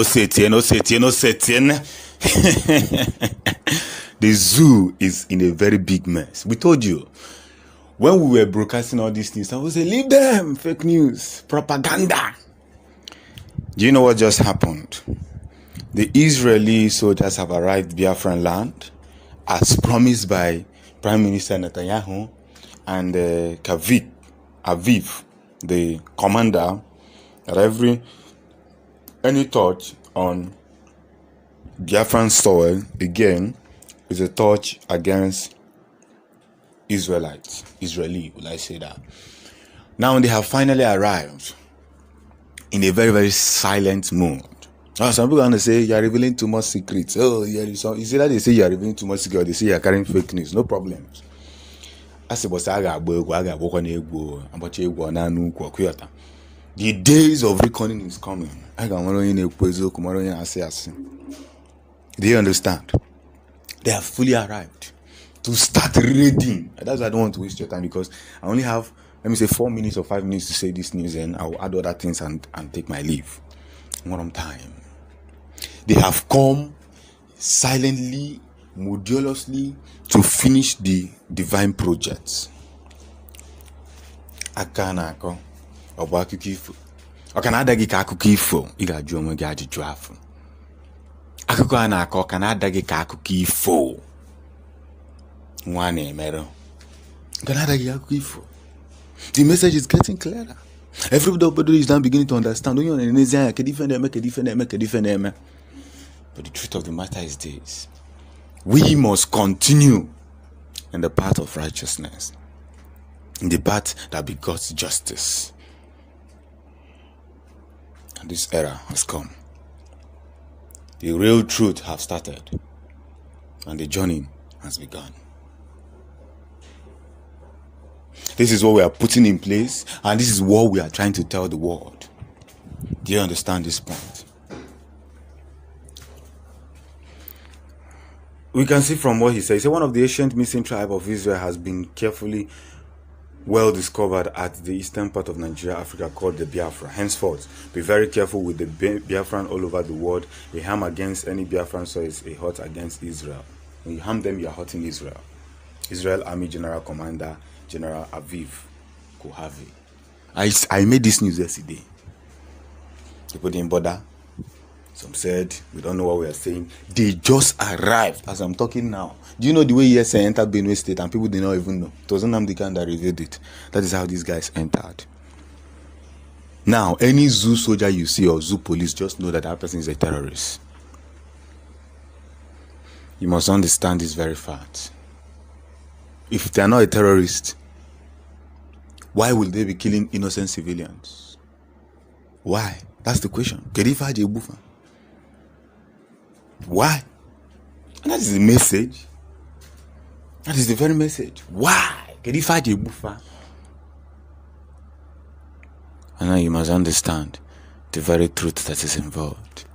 Osetien. The zoo is in a very big mess. We told you. When we were broadcasting all these things, I was saying, leave them, fake news, propaganda. Do you know what just happened? The Israeli soldiers have arrived Biafran land, as promised by Prime Minister Netanyahu and Aviv, the commander, that any touch on Biafran soil, again, is a touch against Israeli, will I say that? Now they have finally arrived in a very, very silent mood. Some people are going to say, you are revealing too much secrets. Oh, you see that they say you are revealing too much secrets, or they say you are carrying fake news. No problems. The days of reckoning is coming. Do you understand? They have fully arrived to start reading. That's why I don't want to waste your time, because I only have, let me say, 4 minutes or 5 minutes to say this news, and I'll add other things and take my leave. One time. They have come silently, modulously to finish the divine projects. Akanako obakukifo. Okanadagi ka akukifo. Iga juomo ga ajiju afu. Akuko anako okanadagi ka akukifo. Nwane mero. Okanadagi ka akukifo. The message is getting clearer. Everybody is now beginning to understand. But the truth of the matter is this: we must continue in the path of righteousness, in the path that begots justice. And this era has come. The real truth has started, and the journey has begun. This is what we are putting in place, and this is what we are trying to tell the world. Do you understand this point? We can see from what he says. One of the ancient missing tribes of Israel has been carefully well discovered at the eastern part of Nigeria, Africa, called the Biafra. Henceforth, be very careful with the Biafran all over the world. A harm against any Biafran so is a hurt against Israel. When you harm them, you are hurting Israel. Israel Army General Commander General Aviv Kohavi. I made this news yesterday. People didn't bother. Some said, we don't know what we are saying. They just arrived as I'm talking now. Do you know the way ESA entered Benue State and people did not even know? It wasn't Nnamdi Kanu that revealed it. That is how these guys entered. Now, any zoo soldier you see or zoo police, just know that person is a terrorist. You must understand this very fact. If they are not a terrorist, why will they be killing innocent civilians? Why? That's the question. Why? And that is the message. That is the very message. Why? And now you must understand the very truth that is involved.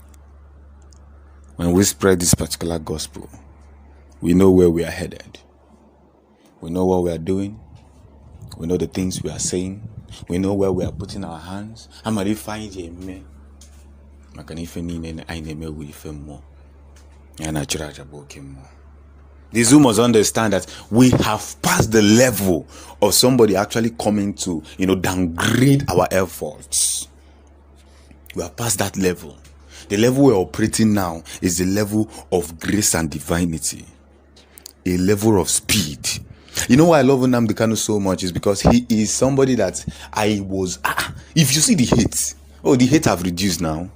When we spread this particular gospel, we know where we are headed. We know what we are doing. We know the things we are saying. We know where we are putting our hands. The Zoo must understand that we have passed the level of somebody actually coming to, downgrade our efforts. We have passed that level. The level we're operating now is the level of grace and divinity. A level of speed. You know why I love Nnamdi Kanu so much is because he is somebody that if you see the hate, the hate have reduced now.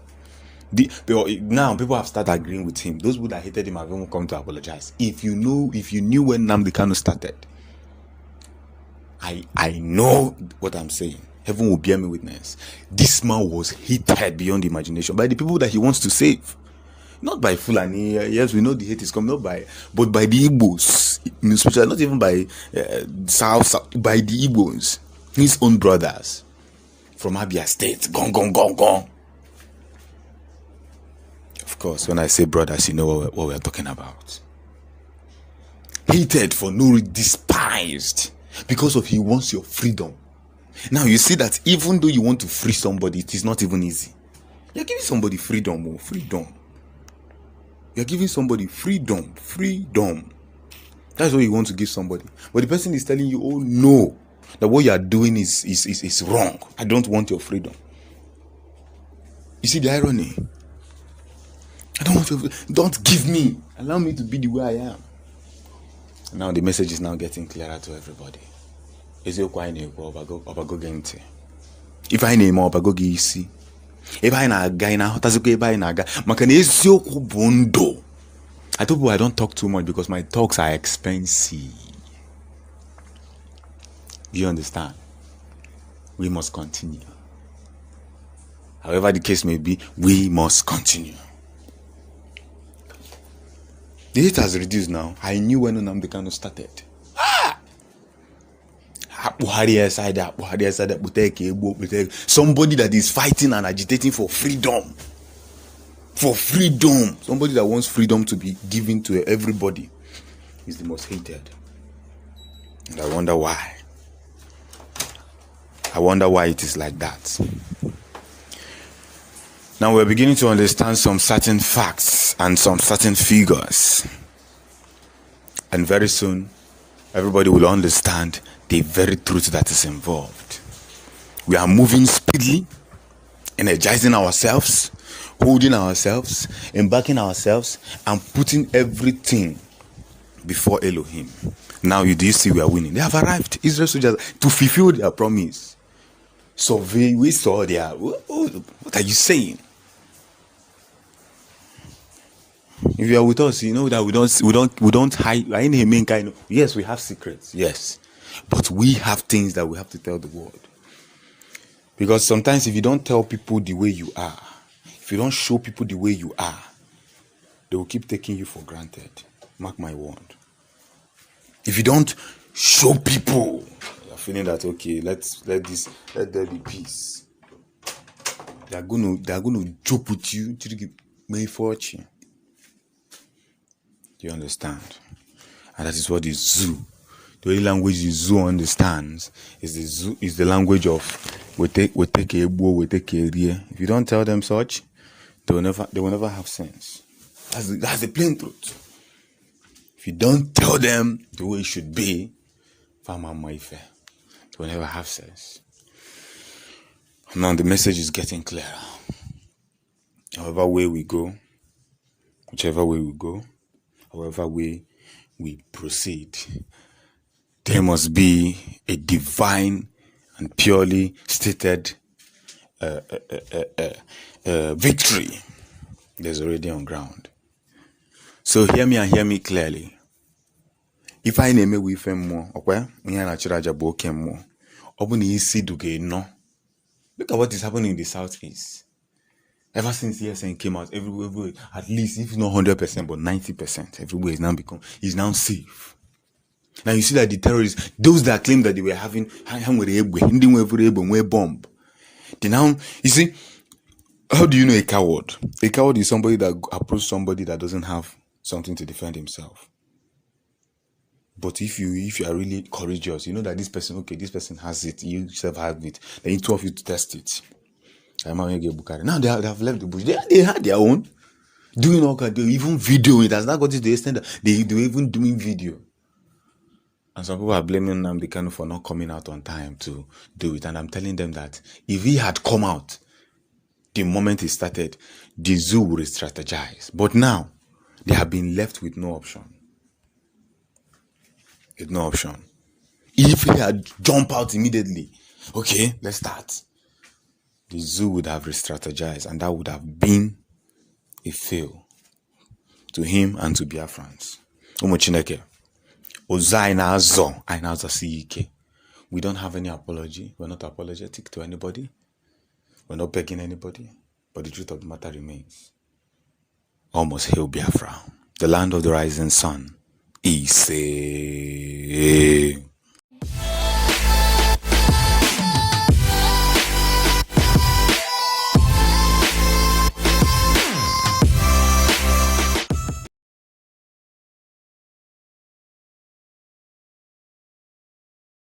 Now people have started agreeing with him. Those people that hated him have even come to apologize. If you knew when Nnamdi Kanu started, I know what I'm saying. Heaven will bear me witness. This man was hated beyond imagination by the people that he wants to save. Not by Fulani. Yes, we know the hate is coming, but by the Igbos, especially not even by South, by the Igbos, his own brothers from Abia State. Gone. Of course, when I say brothers, you know what we're talking about. Hated for no reason, despised because of he wants your freedom. Now you see that even though you want to free somebody, it is not even easy. You're giving somebody freedom, or freedom. You're giving somebody freedom. That's what you want to give somebody. But the person is telling you, oh no, that what you are doing is wrong. I don't want your freedom. You see the irony? I don't want your freedom. Don't give me. Allow me to be the way I am. Now the message is now getting clearer to everybody. If I name obago isi. Ebe anyị na-aga ina hotaziko ebe anyị na-aga maka na eziokwu bụ ndụ. I told people I don't talk too much because my talks are expensive. Do you understand? We must continue. However the case may be, we must continue. The hate has reduced now. I knew when Nnamdi Kanu started. Somebody that is fighting and agitating for freedom. For freedom. Somebody that wants freedom to be given to everybody is the most hated. And I wonder why. I wonder why it is like that. Now we're beginning to understand some certain facts and some certain figures. And very soon, everybody will understand the very truth that is involved. We are moving speedily, energizing ourselves, holding ourselves, embarking ourselves, and putting everything before Elohim. Now do you see we are winning? They have arrived. Israel soldiers to fulfill their promise. Survey, we saw their. What are you saying? If you are with us, you know that we don't hide. Yes, we have secrets. Yes, but we have things that we have to tell the world. Because sometimes if you don't tell people the way you are, if you don't show people the way you are, they will keep taking you for granted. Mark my word. If you don't show people, you're feeling that okay, let there be peace. They are gonna joke with you to give me fortune. Do you understand? And that is what the zoo. The only language the zoo understands is the language of we take a bow, we take a rear. If you don't tell them such, they will never have sense. That's the plain truth. If you don't tell them the way it should be, they will never have sense. Now the message is getting clearer. However way we go, whichever way we go, however way we proceed, there must be a divine and purely stated victory. There's already on ground. So hear me and hear me clearly. If I name it with him more, okay? More. No. Look at what is happening in the southeast. Ever since ESN came out, everywhere, at least if not 100%, but 90%, everywhere is now safe. Now you see that the terrorists, those that claim that they were having bomb, they now, you see, how do you know a coward? A coward is somebody that approaches somebody that doesn't have something to defend himself. But if you are really courageous, you know that this person has it, you yourself have it, then two of you to test it. Now they have left the bush. They had their own. Doing all kind, even video. It has not got to the extent that they were even doing video. And some people are blaming Nnamdi Kanu for not coming out on time to do it. And I'm telling them that if he had come out the moment he started, the zoo would strategize. But now, they have been left with no option. With no option. If he had jumped out immediately, okay, let's start. The zoo would have re-strategized, and that would have been a fail to him and to Biafrans. We don't have any apology. We're not apologetic to anybody. We're not begging anybody. But the truth of the matter remains. Almost hail Biafra, the land of the rising sun. Is